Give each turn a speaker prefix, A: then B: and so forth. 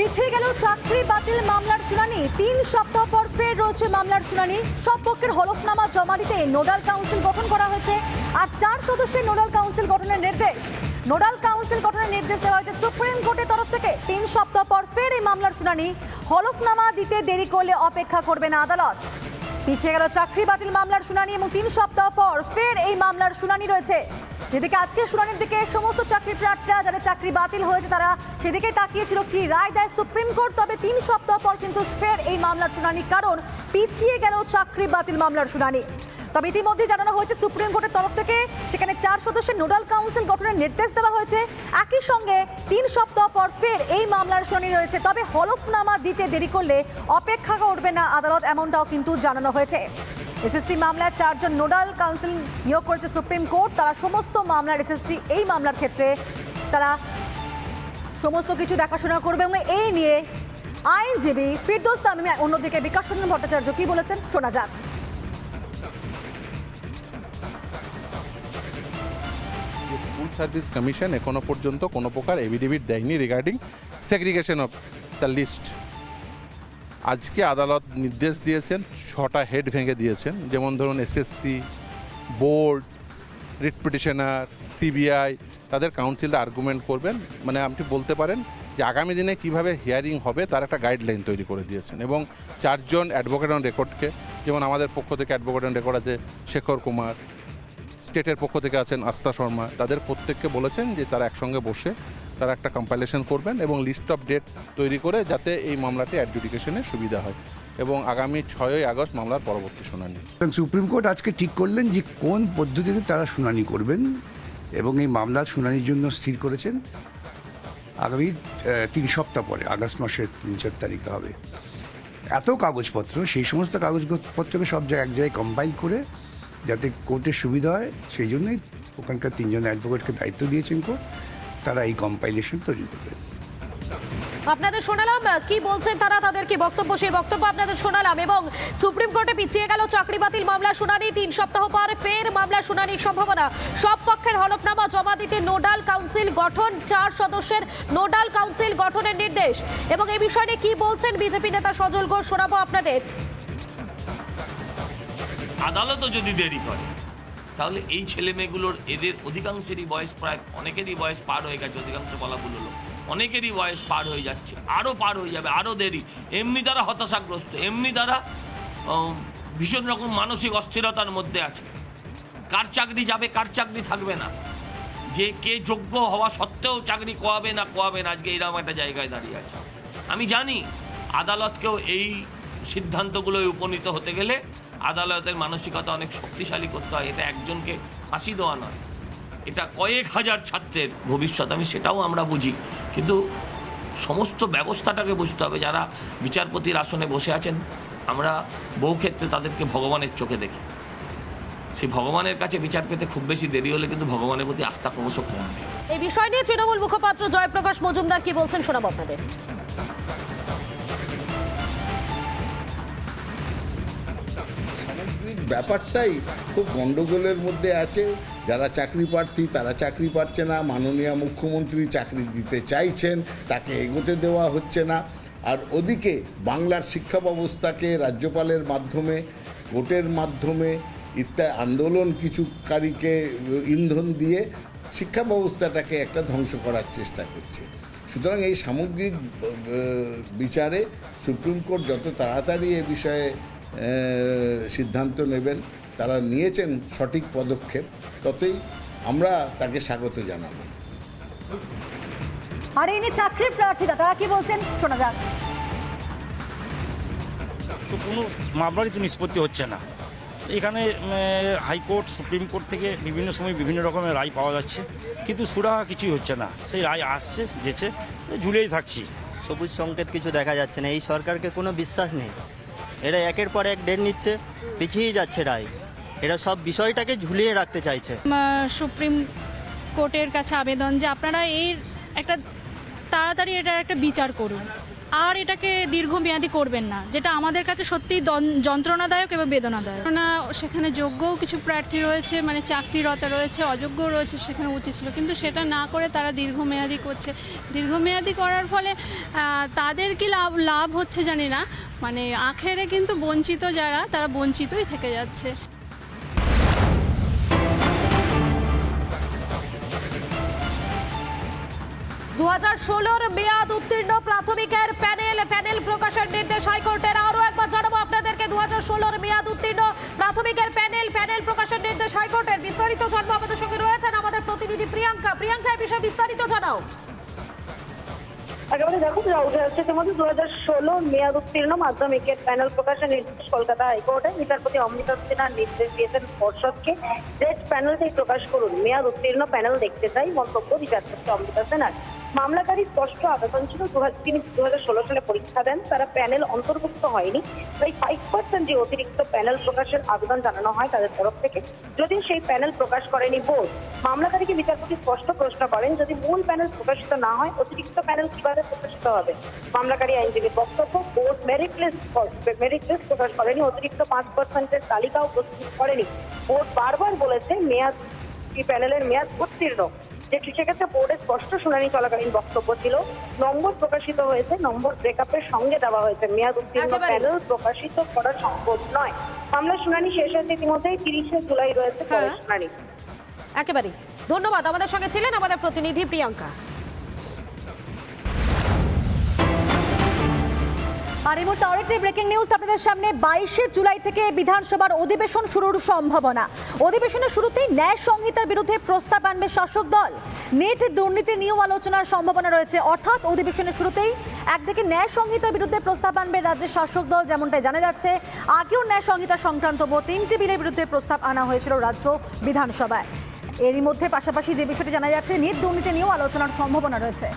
A: পিছিয়ে গেল চাকরি বাতিল মামলার শুনানি। 3 সপ্তাহ পর ফের রয়েছে মামলার শুনানি। সব পক্ষের হলফনামা জমা দিতে নোডাল কাউন্সিল গঠন করা হয়েছে আর 4 সদস্যের নোডাল কাউন্সিল গঠনের নির্দেশ। নোডাল কাউন্সিল গঠনের নির্দেশ দেওয়া হয়েছে সুপ্রিম কোর্টের তরফ থেকে। 3 সপ্তাহ পর ফের এই মামলার শুনানি। হলফনামা দিতে দেরি করলে অপেক্ষা করবে না আদালত। পিছিয়ে গেল চাকরি বাতিল মামলার শুনানি এবং 3 সপ্তাহ পর ফের এই মামলার শুনানি রয়েছে। যেদিকে আজকে শুনানির দিকে সমস্ত চাকরি প্রার্থীরা যাদের চাকরি বাতিল হয়েছে তারা সেদিকে তাকিয়েছিল কি রায় দেয় সুপ্রিম কোর্ট। তবে 3 সপ্তাহ পর কিন্তু ফের এই মামলার শুনানি, কারণ পিছিয়ে গেল চাকরি বাতিল মামলার শুনানি। তবে ইতিমধ্যে জানানো হয়েছে সুপ্রিম কোর্টের তরফ থেকে সেখানে 4 সদস্যের নোডাল কাউন্সিল গঠনের নির্দেশ দেওয়া হয়েছে। একই সঙ্গে 3 সপ্তাহ পর ফের এই মামলার শুনানি রয়েছে। তবে হলফনামা দিতে দেরি করলে অপেক্ষা করবে না আদালত, এমনটাও কিন্তু জানানো হয়েছে। এসএসসি মামলায় 4 জন নোডাল কাউন্সিল নিয়োগ করেছে সুপ্রিম কোর্ট। তারা সমস্ত মামলার এসএসসি এই মামলার ক্ষেত্রে তারা সমস্ত কিছু দেখাশোনা করবে এবং এই নিয়ে আইনজীবী ফিরদৌস তামিম, অন্যদিকে বিকাশ রঞ্জন ভট্টাচার্য কি বলেছেন শোনা যাক।
B: স্কুল সার্ভিস কমিশন এখনো পর্যন্ত কোনো প্রকার এফিডেভিট দেয়নি regarding segregation of the list. আজকে আদালত নির্দেশ দিয়েছেন, 6টা হেড ভেঙে দিয়েছেন। যেমন ধরুন SSC, board, writ petitioner, CBI তাদের কাউন্সিলে আর্গুমেন্ট করবেন। মানে আপনি বলতে পারেন যে আগামী দিনে কিভাবে হিয়ারিং হবে তার একটা গাইডলাইন তৈরি করে দিয়েছেন। এবং 4 জন অ্যাডভোকেট অন রেকর্ডকে, যেমন আমাদের পক্ষ থেকে অ্যাডভোকেট অন রেকর্ড আছে শেখর কুমার, স্টেটের পক্ষ থেকে আছেন আস্থা শর্মা, তাদের প্রত্যেককে বলেছেন যে তারা একসঙ্গে বসে তারা একটা কম্পাইলেশন করবেন এবং লিস্ট অফ ডেট তৈরি করে যাতে এই মামলাটি অ্যাডজুডিকেশনে সুবিধা হয়। এবং আগামী 6ই আগস্ট মামলার পরবর্তী শুনানি।
C: সুপ্রিম কোর্ট আজকে ঠিক করলেন যে কোন পদ্ধতিতে তারা শুনানি করবেন এবং এই মামলার শুনানির জন্য স্থির করেছেন আগামী 3 সপ্তাহ পরে আগস্ট মাসের 3-4 তারিখে হবে। এত কাগজপত্র, সেই সমস্ত কাগজপত্রকে সব এক জায়গায় কম্পাইল করে যাতে কোর্টের সুবিধা হয় সেই জন্যই ওখানকার 3 জন অ্যাডভোকেটকে দায়িত্ব দিয়েছেন কোর্ট। তারা এই কম্পাইলেশন তৈরি করবেন।
A: আপনাদের শোনালাম কি বলছেন তারা, তাদের কি বক্তব্য, সেই বক্তব্য আপনাদের শোনালাম। এবং সুপ্রিম কোর্টে পিছিয়ে গেল চাকরি বাতিল মামলা শুনানি। 3 সপ্তাহ পর ফের মামলা শুনানির সম্ভাবনা। সব পক্ষের হলফনামা জমা দিতে নোডাল কাউন্সিল গঠন, 4 সদস্যের নোডাল কাউন্সিল গঠনের নির্দেশ। এবং এই বিষয়ে কি বলছেন বিজেপি নেতা সজল ঘোষ শোনাবো আপনাদের।
D: আদালতও যদি দেরি করে তাহলে এই ছেলে মেয়েগুলোর, এদের অধিকাংশেরই বয়স, প্রায় অনেকেরই বয়স পার হয়ে গেছে, অধিকাংশ বলা ভুল হলো, অনেকেরই বয়স পার হয়ে যাচ্ছে, আরও পার হয়ে যাবে, আরও দেরি। এমনি তারা হতাশাগ্রস্ত, এমনি তারা ভীষণ রকম মানসিক অস্থিরতার মধ্যে আছে। কার চাকরি যাবে, কার চাকরি থাকবে না, যে কে যোগ্য হওয়া সত্ত্বেও চাকরি কোয়াবে না, আজকে এইরকম একটা জায়গায় দাঁড়িয়ে আছে। আমি জানি আদালতকেও এই সিদ্ধান্তগুলোয় উপনীত হতে গেলে আদালতের মানসিকতা অনেক শক্তিশালী করতে হয়। এটা একজনকে ফাঁসি দেওয়া নয়, এটা কয়েক হাজার ছাত্রের ভবিষ্যৎ। আমি সেটাও আমরা বুঝি, কিন্তু সমস্ত ব্যবস্থাটাকে বুঝতে হবে। যারা বিচারপতির আসনে বসে আছেন, আমরা বহু ক্ষেত্রে তাদেরকে ভগবানের চোখে দেখি। সেই ভগবানের কাছে বিচার পেতে খুব বেশি দেরি হলে কিন্তু ভগবানের প্রতি আস্থা ক্রমশ কমবে।
A: এই বিষয় নিয়ে তৃণমূল মুখপাত্র জয়প্রকাশ মজুমদার কি বলছেন শোনাবো আপনাদের।
E: ব্যাপারটাই খুব গণ্ডগোলের মধ্যে আছে। যারা চাকরি প্রার্থী তারা চাকরি পাচ্ছে না, মাননীয় মুখ্যমন্ত্রী চাকরি দিতে চাইছেন, তাকে এগোতে দেওয়া হচ্ছে না। আর ওদিকে বাংলার শিক্ষা ব্যবস্থাকে রাজ্যপালের মাধ্যমে, কোর্টের মাধ্যমে ইত্যাদি আন্দোলন কিছুকারীকে ইন্ধন দিয়ে শিক্ষা ব্যবস্থাটাকে একটা ধ্বংস করার চেষ্টা করছে। সুতরাং এই সামগ্রিক বিচারে সুপ্রিম কোর্ট যত তাড়াতাড়ি এ বিষয়ে সিদ্ধান্ত নেবেন, তারা নিয়েছেন সঠিক পদক্ষেপ, ততই আমরা তাকে স্বাগত জানাবো।
A: আর এই নিয়ে চাকরির প্রার্থীরা তারা কি বলছেন শোনা যাক।
F: তো কোনো মামলারই তো নিষ্পত্তি হচ্ছে না এখানে। হাইকোর্ট, সুপ্রিম কোর্ট থেকে বিভিন্ন সময় বিভিন্ন রকমের রায় পাওয়া যাচ্ছে, কিন্তু সুরাহা কিছুই হচ্ছে না। সেই রায় আসছে যেছে, ঝুলেই থাকছি।
G: সবুজ সংকেত কিছু দেখা যাচ্ছে না। এই সরকারকে কোনো বিশ্বাস নেই। এরা একের পর এক ডেট নিচ্ছে, পিছিয়ে যাচ্ছে রায়। এরা সব বিষয়টাকে ঝুলিয়ে রাখতে চাইছে।
H: সুপ্রিম কোর্টের কাছে আবেদন যে আপনারা এর একটা তাড়াতাড়ি এটার একটা বিচার করুন। আর এটাকে দীর্ঘমেয়াদী করবেন না, যেটা আমাদের কাছে সত্যিই যন্ত্রণাদায়ক এবং বেদনাদায়ক।
I: না, সেখানে যোগ্যও কিছু প্রার্থী রয়েছে, মানে চাকরিরত রয়েছে, অযোগ্যও রয়েছে, সেখানে উচিত ছিল, কিন্তু সেটা না করে তারা দীর্ঘমেয়াদী করছে। দীর্ঘমেয়াদী করার ফলে তাদের কি লাভ হচ্ছে জানি না, মানে আখেরে কিন্তু বঞ্চিত যারা, তারা বঞ্চিতই থেকে যাচ্ছে।
A: 2016-র মেয়াদ উত্তীর্ণ প্রাথমিকের প্যানেল প্রকাশের নির্দেশ হাইকোর্টের। আরও একবার জানাবো আপনাদেরকে, 2016-র মেয়াদ উত্তীর্ণ প্রাথমিকের প্যানেল প্রকাশের নির্দেশ হাইকোর্টের। বিস্তারিত জানবো, আমাদের সঙ্গে রয়েছেন আমাদের প্রতিনিধি প্রিয়াঙ্কা। এই বিষয়ে বিস্তারিত জানাও।
J: একেবারে দেখো, যা উঠে আসছে ইতিমধ্যে 2016 মেয়াদ উত্তীর্ণ মাধ্যমিকের প্যানেল প্রকাশের নির্দেশ কলকাতা হাইকোর্টে। বিচারপতি অমৃতা সিনহা নির্দেশ দিয়েছেন পর্ষদকে, রেড প্যানেলটাই প্রকাশ করুন, মেয়াদ উত্তীর্ণ প্যানেল দেখতে চাই, মন্তব্য বিচারপতি অমৃতা সিনহার। মামলাকারী স্পষ্ট আবেদন ছিল, তিনি 2016 সালে পরীক্ষা দেন, তারা প্যানেল অন্তর্ভুক্ত হয়নি, তাই 5% যে অতিরিক্ত প্যানেল প্রকাশের আবেদন জানানো হয় তাদের তরফ থেকে, যদিও সেই প্যানেল প্রকাশ করেনি বোর্ড। মামলাকারীকে বিচারপতি স্পষ্ট প্রশ্ন করেন, যদি মূল প্যানেল প্রকাশিত না হয় অতিরিক্ত প্যানেল কিভাবে প্রকাশিত হবে। মামলাকারী আইনজীবীর বক্তব্য, বোর্ড মেরিট লিস্ট প্রকাশ করেনি, অতিরিক্ত 5%-এর তালিকাও প্রস্তুত করেনি। বোর্ড বারবার বলেছে মেয়াদ, প্যানেলের মেয়াদ উত্তীর্ণ। সেক্ষেত্রে বোর্ডের স্পষ্ট শুনানি চলাকালীন বক্তব্য ছিল, নম্বর প্রকাশিত হয়েছে, নম্বর ব্রেকআপের সঙ্গে দেওয়া হয়েছে, মেয়াদ উত্তীর্ণ প্যানেল প্রকাশিত করা সম্ভব নয়। মামলার শুনানি শেষ হয়েছে ইতিমধ্যেই, 30শে জুলাই রয়েছে পরের শুনানি।
A: একেবারে ধন্যবাদ, আমাদের সঙ্গে ছিলেন আমাদের প্রতিনিধি প্রিয়াঙ্কা। আর এই মুহূর্তে আরেকটি ব্রেকিং নিউজ আপনাদের সামনে। 22শে জুলাই থেকে বিধানসভার অধিবেশন শুরুর সম্ভাবনা। অধিবেশনের শুরুতেই ন্যায় সংহিতার বিরুদ্ধে প্রস্তাব আনবে শাসক দল। নেট দুর্নীতি নিয়েও আলোচনার সম্ভাবনা রয়েছে, অর্থাৎ অধিবেশনের শুরুতেই একদিকে ন্যায় সংহিতার বিরুদ্ধে প্রস্তাব আনবে রাজ্যের শাসক দল, যেমনটাই জানা যাচ্ছে। আগেও ন্যায় সংহিতা সংক্রান্ত 3টি বিলের বিরুদ্ধে প্রস্তাব আনা হয়েছিল রাজ্য বিধানসভায়। এরই মধ্যে পাশাপাশি যে বিষয়টি জানা যাচ্ছে, নেট দুর্নীতি নিয়েও আলোচনার সম্ভাবনা রয়েছে।